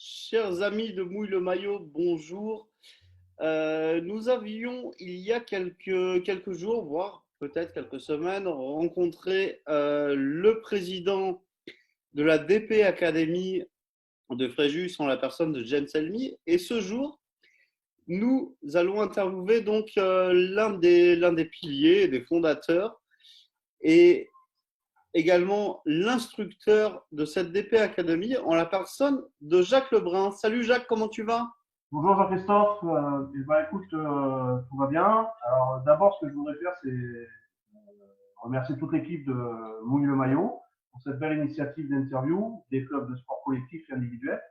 Chers amis de Mouille le Maillot, bonjour. Nous avions, il y a quelques jours, voire peut-être quelques semaines, rencontré le président de la DP Academy de Fréjus en la personne de James Elmy. Et ce jour, nous allons interviewer donc l'un des piliers, des fondateurs et également l'instructeur de cette DP Academy en la personne de Jacques Lebrun. Salut Jacques, comment tu vas? Bonjour Jean-Christophe, écoute, tout va bien. Alors d'abord, ce que je voudrais faire, c'est remercier toute l'équipe de Mouille le Maillot pour cette belle initiative d'interview des clubs de sport collectif et individuel,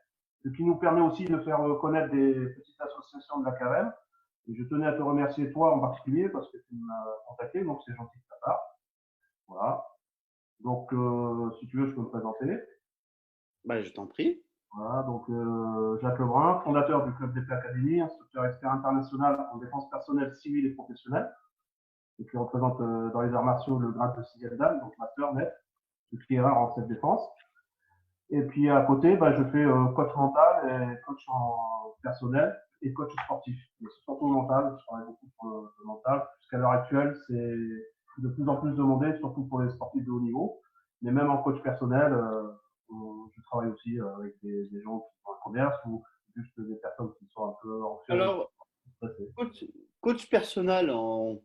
ce qui nous permet aussi de faire connaître des petites associations de la CAVM. Et je tenais à te remercier toi en particulier parce que tu m'as contacté, donc c'est gentil de ta part. Voilà. Donc, si tu veux, je peux me présenter. Je t'en prie. Voilà, donc Jacques Lebrun, fondateur du club DP Academy, instructeur expert international en défense personnelle, civile et professionnelle, et qui représente dans les arts martiaux le grade de 6e dan, donc master net, ce qui est rare en cette défense. Et puis à côté, je fais coach mental et coach en personnel et coach sportif. Mais c'est surtout le mental, je travaille beaucoup sur le mental, puisqu'à l'heure actuelle, c'est de plus en plus demandé, surtout pour les sportifs de haut niveau. Mais même en coach personnel, je travaille aussi avec des gens qui sont en commerce ou juste des personnes qui sont un peu anxieuses, Alors, stressées. coach personnel, on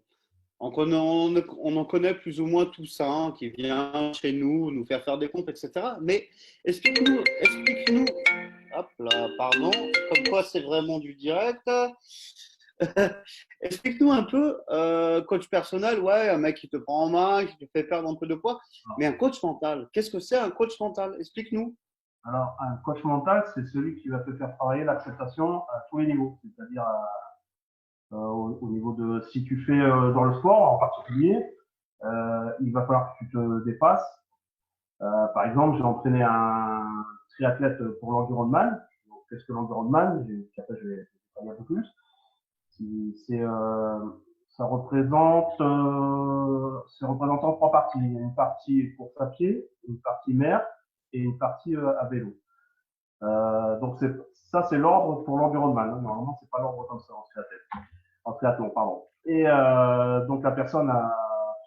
en connaît plus ou moins tout ça, hein, qui vient chez nous, nous faire des comptes, etc. Mais explique-nous, hop là, pardon, comme quoi c'est vraiment du direct. Explique-nous un peu, coach personnel, ouais, un mec qui te prend en main, qui te fait perdre un peu de poids, mais un coach mental, qu'est-ce que c'est un coach mental? Explique-nous. Alors, un coach mental, c'est celui qui va te faire travailler l'acceptation à tous les niveaux, c'est-à-dire au niveau de si tu fais dans le sport en particulier, il va falloir que tu te dépasses. Par exemple, j'ai entraîné un triathlète pour l'enduroman. Qu'est-ce que l'enduroman? Après, je vais parler un peu plus. C'est ça représente c'est représentant trois parties. Une partie course à pied, une partie mer et une partie à vélo. Donc ça c'est l'ordre pour l'enduroman. Normalement c'est pas l'ordre comme ça en triathlon, pardon. Et donc la personne a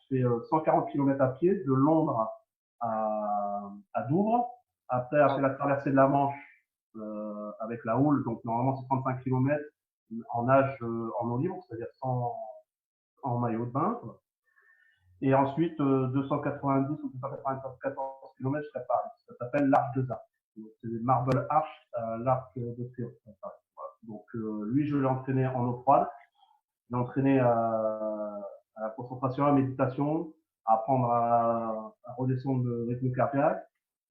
fait 140 km à pied de Londres à Douvres. Après, elle a fait la traversée de la Manche avec la houle. Donc normalement, c'est 35 km en nage en eau libre, c'est-à-dire sans en maillot de bain. Et ensuite, 290 ou 294 km jusqu'à Paris. Ça s'appelle l'Arche de Zark. C'est des Marble Arch à l'Arc de Triomphe. Voilà. Donc lui, je l'ai entraîné en eau froide. Je l'ai entraîné à la concentration, à la méditation, à apprendre à redescendre le rythme cardiaque,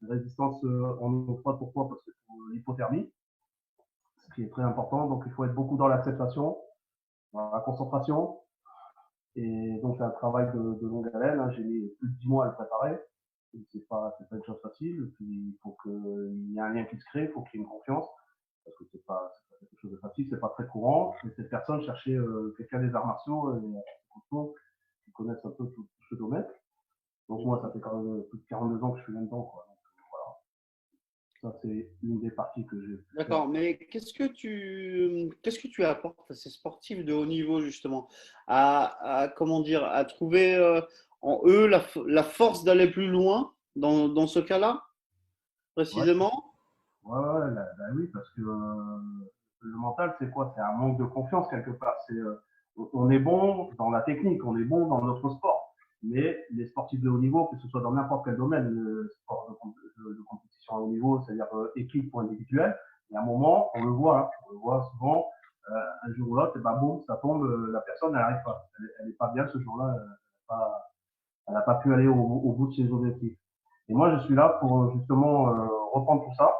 résistance en eau froide. Pourquoi? Parce que pour l'hypothermie, ce qui est très important. Donc il faut être beaucoup dans l'acceptation, dans la concentration. Et donc c'est un travail de longue haleine. Hein. J'ai mis plus de 10 mois à le préparer. C'est pas une chose facile. Et puis il faut qu'il y ait un lien qui se crée, il faut qu'il y ait une confiance. Parce que c'est pas quelque chose de facile, c'est pas très courant. Et cette personne cherchait quelqu'un des arts martiaux qui connaissent un peu tout ce domaine. Donc moi, ça fait quand même plus de 42 ans que je suis là-dedans. Quoi. Donc, voilà. Ça, c'est une des parties que j'ai pu faire. D'accord, mais qu'est-ce que tu apportes à ces sportifs de haut niveau justement, comment dire, à trouver en eux la force d'aller plus loin dans ce cas-là, Ouais, précisément? oui, parce que le mental, c'est quoi? C'est un manque de confiance quelque part. On est bon dans la technique, on est bon dans notre sport. Mais les sportifs de haut niveau, que ce soit dans n'importe quel domaine, le sport de compétition à haut niveau, c'est-à-dire équipe ou individuel, il y a un moment, on le voit souvent, un jour ou l'autre, et ben boum, ça tombe, la personne, elle n'arrive pas. Elle n'est pas bien ce jour-là, elle n'a pas pu aller au bout de ses objectifs. Et moi, je suis là pour justement reprendre tout ça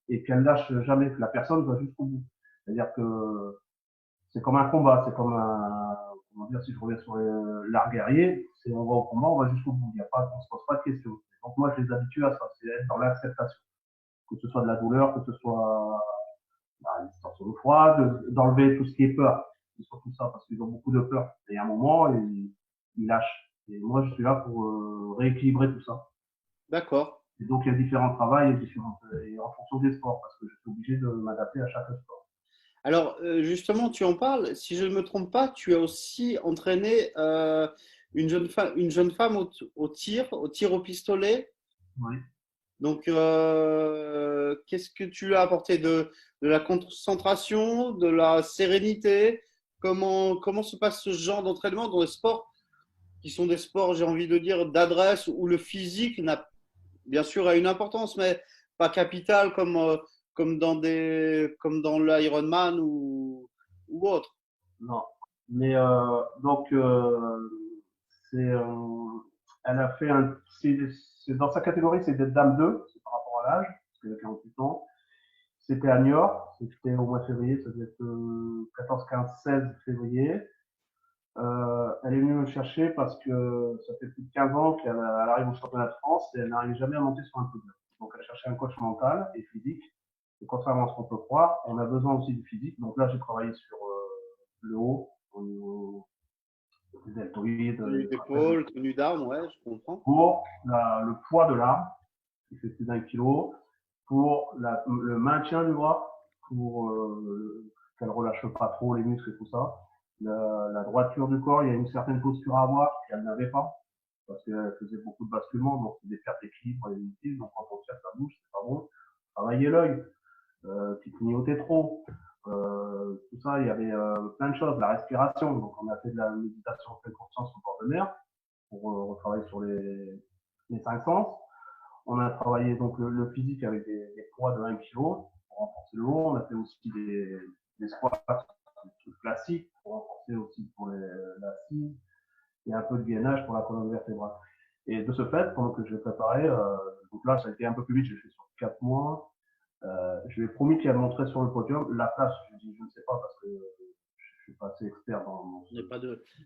et qu'elle lâche jamais, que la personne va jusqu'au bout. C'est-à-dire que c'est comme un combat, c'est comme comment dire, si je reviens sur l'art guerrier, c'est on va au combat, on va jusqu'au bout. Il y a pas, on se pose pas de questions. Donc moi, je les habitue à ça, c'est être dans l'acceptation, que ce soit de la douleur, que ce soit une distorsion froide, d'enlever tout ce qui est peur. C'est surtout ça, parce qu'ils ont beaucoup de peur. Et à un moment, ils lâchent. Et moi, je suis là pour rééquilibrer tout ça. D'accord. Et donc, il y a différents travails et en fonction des sports, parce que je suis obligé de m'adapter à chaque sport. Alors, justement, tu en parles. Si je ne me trompe pas, tu as aussi entraîné une jeune femme au tir au pistolet. Oui. Donc, qu'est-ce que tu as apporté de la concentration, de la sérénité? Comment se passe ce genre d'entraînement dans les sports qui sont des sports, j'ai envie de dire, d'adresse où le physique n'a bien sûr a une importance, mais pas capitale comme dans l'Ironman ou autre. Non. Mais donc, c'est, elle a fait dans sa catégorie, c'est des dames 2, c'est par rapport à l'âge, parce qu'elle a 48 ans. C'était à Niort, c'était au mois de février, ça devait être 14, 15, 16 février. Elle est venue me chercher parce que ça fait plus de 15 ans qu'elle arrive au championnat de France et elle n'arrive jamais à monter sur un podium. Donc elle cherchait un coach mental et physique. Et contrairement à ce qu'on peut croire, on a besoin aussi du physique. Donc là, j'ai travaillé sur le haut, au niveau des deltoïdes, Tenue d'épaule, tenue d'arme, ouais, je comprends. pour le poids de l'arme, qui fait plus d'1 kilo, pour le maintien du bras, pour qu'elle relâche pas trop les muscles et tout ça. La droiture du corps, il y a une certaine posture à avoir qu'elle n'avait pas, parce qu'elle faisait beaucoup de basculements, donc des pertes d'équilibre inutiles, donc quand on tire sa bouche, c'est pas bon. Travailler l'œil, qui clignotait trop, tout ça, il y avait plein de choses, la respiration, donc on a fait de la méditation en pleine conscience au bord de mer, pour retravailler sur les 5 sens. On a travaillé donc le physique avec des poids de 1 kg pour renforcer le haut. On a fait aussi des squats classiques pour renforcer aussi pour l'assise et un peu de gainage pour la colonne vertébrale. Et de ce fait, pendant que je l'ai préparé, donc là, ça a été un peu plus vite, j'ai fait sur 4 mois. Je lui ai promis qu'elle monterait sur le podium. La place, je dis, je ne sais pas parce que je suis pas assez expert dans ce.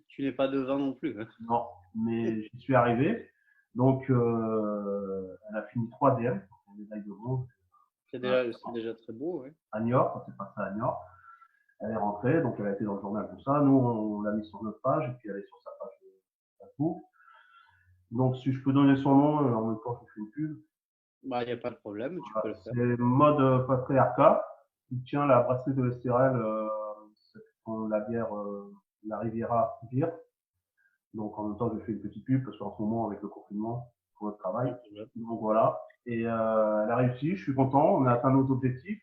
Tu n'es pas devin non plus, hein. Non, mais j'y suis arrivé. Donc, elle a fini 3e, médaille de bronze. C'est déjà très beau, ouais. À Niort, ça s'est passé à Niort. Elle est rentrée, donc elle a été dans le journal, tout ça. Nous, on l'a mis sur notre page, et puis elle est sur sa page Facebook. Donc, si je peux donner son nom, en même temps, je fais une pub. Bah, il n'y a pas de problème, tu peux Voilà. le faire. C'est Mode Patriarcat, qui tient la brasserie de l'Estérel, la bière, la Riviera Beer. Donc, en même temps, je fais une petite pub, parce qu'en ce moment, avec le confinement, pour le travail. Donc, voilà. Et elle a réussi, je suis content, on a atteint nos objectifs.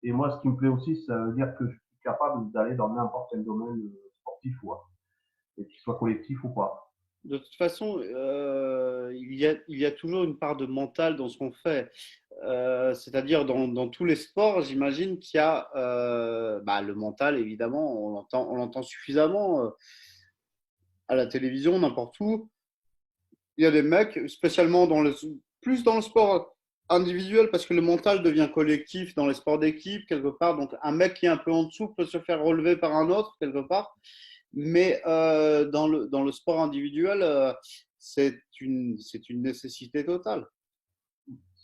Et moi, ce qui me plaît aussi, ça veut dire que je suis capable d'aller dans n'importe quel domaine sportif ou autre, et qu'il soit collectif ou pas. De toute façon, il y a toujours une part de mental dans ce qu'on fait. C'est-à-dire dans tous les sports, j'imagine qu'il y a bah, le mental, évidemment, on l'entend suffisamment à la télévision, n'importe où. Il y a des mecs, spécialement plus dans le sport individuel, parce que le mental devient collectif dans les sports d'équipe, quelque part. Donc, un mec qui est un peu en dessous peut se faire relever par un autre, quelque part. Mais dans le sport individuel, c'est une nécessité totale.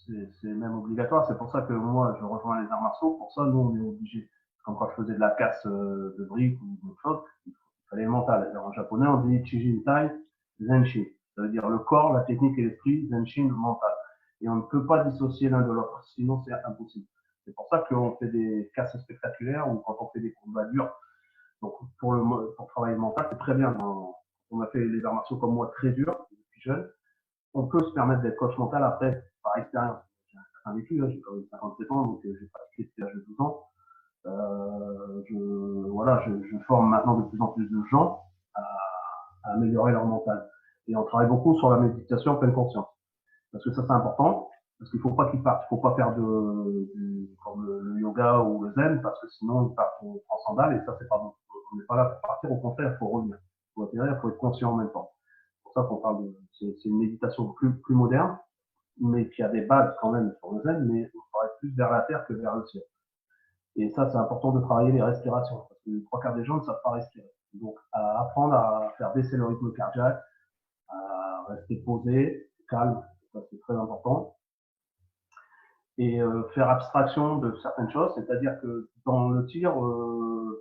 C'est même obligatoire. C'est pour ça que moi, je rejoins les arts martiaux. Pour ça, nous, on est obligés. Quand je faisais de la casse de briques ou d'autres choses, il fallait le mental. Alors, en japonais, on dit Chijintai Zenshin. Ça veut dire le corps, la technique et l'esprit, Zenshin, le mental. Et on ne peut pas dissocier l'un de l'autre, sinon c'est impossible. C'est pour ça qu'on fait des casses spectaculaires ou quand on fait des combats durs. Donc, pour travailler le mental, c'est très bien. On a fait les arts martiaux comme moi très durs, depuis jeune. On peut se permettre d'être coach mental après, par expérience. J'ai un certain vécu, là, j'ai quand même 57 ans, donc j'ai pratiqué depuis l'âge de 12 ans. Je forme maintenant de plus en plus de gens à améliorer leur mental. Et on travaille beaucoup sur la méditation en pleine conscience. Parce que ça, c'est important. Parce qu'il ne faut pas qu'ils partent. Il ne faut pas faire comme le yoga ou le zen, parce que sinon, ils partent en sandales et ça, c'est pas bon. On n'est pas là pour partir. Au contraire, il faut revenir. Il faut atterrir, il faut être conscient en même temps. C'est pour ça qu'on parle c'est une méditation plus moderne, mais qui a des bases quand même sur le zen, mais on travaille plus vers la terre que vers le ciel. Et ça, c'est important de travailler les respirations, parce que les 3 quarts des gens ne savent pas respirer. Donc, à apprendre à faire baisser le rythme cardiaque, à rester posé, calme, ça c'est très important. Et faire abstraction de certaines choses, c'est-à-dire que dans le tir,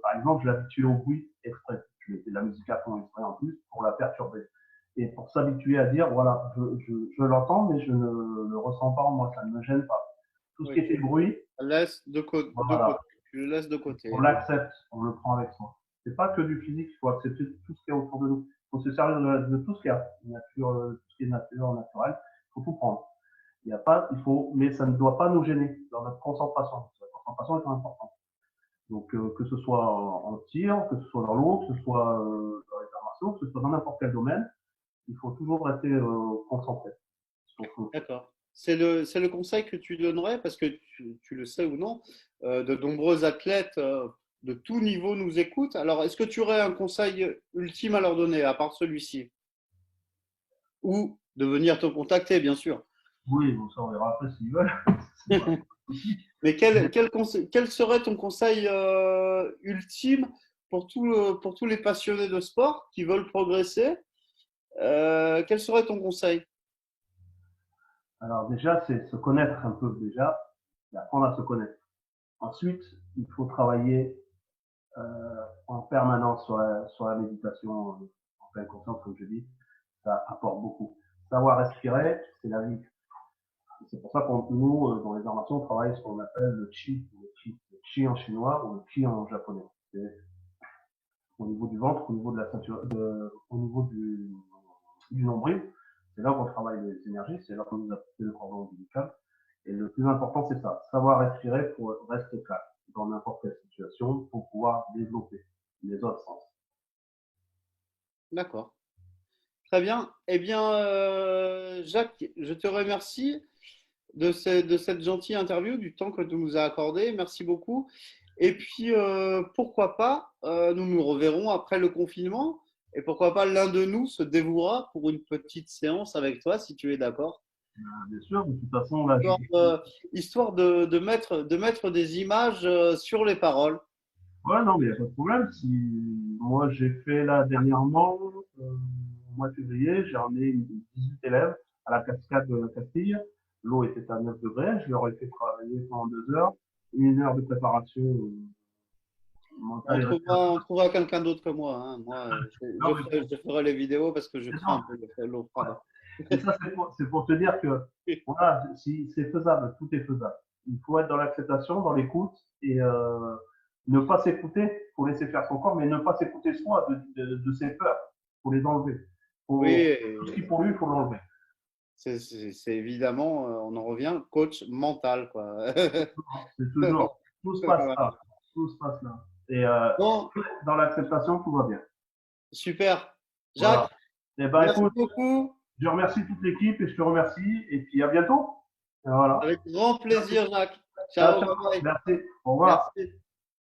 par exemple, je l'habitue au bruit exprès. Je mettais de la musique à fond exprès en plus pour la perturber. et pour s'habituer à dire, voilà, je l'entends, mais je ne le ressens pas en moi, ça ne me gêne pas. Tout ce qui Oui, était bruit, de côté. voilà, Tu le laisses de côté. on l'accepte, on le prend avec soi. C'est pas que du physique, il faut accepter tout ce qu'il y a autour de nous. Il faut se servir de tout ce qu'il y a, nature, tout ce qui est nature, naturel, il faut tout prendre. Il y a pas, il faut, mais ça ne doit pas nous gêner dans notre concentration. La concentration est importante. Donc, que ce soit en tir, que ce soit dans l'eau, que ce soit dans les arts martiaux, que ce soit dans n'importe quel domaine, il faut toujours rester concentré. D'accord. C'est le conseil que tu donnerais, parce que tu le sais ou non, de nombreux athlètes de tout niveau nous écoutent. Alors, est-ce que tu aurais un conseil ultime à leur donner, à part celui-ci? Ou de venir te contacter, bien sûr. Oui, bon, ça on verra après s'ils veulent. Mais quel serait ton conseil ultime pour tous les passionnés de sport qui veulent progresser? Quel serait ton conseil? Alors déjà, c'est se connaître un peu déjà, et apprendre à se connaître. Ensuite, il faut travailler en permanence sur la méditation en pleine conscience, comme je dis. Ça apporte beaucoup. Savoir respirer, c'est la vie. C'est pour ça que nous, dans les arts martiaux, on travaille ce qu'on appelle le chi, le chi en chinois ou le ki en japonais. C'est au niveau du ventre, au niveau de la ceinture, au niveau du nombril. C'est là qu'on travaille les énergies, c'est là qu'on nous a fait le cordon ombilical. Et le plus important, c'est ça, savoir respirer pour rester calme dans n'importe quelle situation pour pouvoir développer les autres sens. D'accord. Très bien. Eh bien, Jacques, je te remercie de cette gentille interview, du temps que tu nous as accordé. Merci beaucoup. Et puis, pourquoi pas, nous nous reverrons après le confinement. Et pourquoi pas l'un de nous se dévouera pour une petite séance avec toi, si tu es d'accord. Bien sûr, de toute façon, là, Histoire de mettre des images sur les paroles. ouais, non, mais il n'y a pas de problème. Si moi, j'ai fait là dernièrement, au mois de février, j'ai emmené 18 élèves à la cascade de Castille. L'eau était à 9 degrés. Je leur ai fait travailler pendant 2 heures, 1 heure de préparation mentale et respiratoire. On trouvera quelqu'un d'autre que moi, hein. Moi, Non, mais je ferai les vidéos parce que je c'est crains un ça. peu l'eau froide. Et ça, c'est pour te dire que voilà, si c'est faisable, tout est faisable. Il faut être dans l'acceptation, dans l'écoute et ne pas s'écouter. Il faut laisser faire son corps, mais ne pas s'écouter soi de ses peurs. Il faut les enlever. Oui, Tout ce qui pollue, il faut l'enlever. c'est évidemment, on en revient, coach mental, quoi. C'est toujours. Tout se passe là. Tout se passe là. Et Bon, dans l'acceptation, tout va bien. super. Voilà. Jacques, Eh ben, merci écoute, beaucoup. je remercie toute l'équipe et je te remercie. Et puis à bientôt. Et voilà. Avec grand plaisir, Jacques. Ciao, Ciao, ciao. bye bye. Merci. Au revoir. Merci.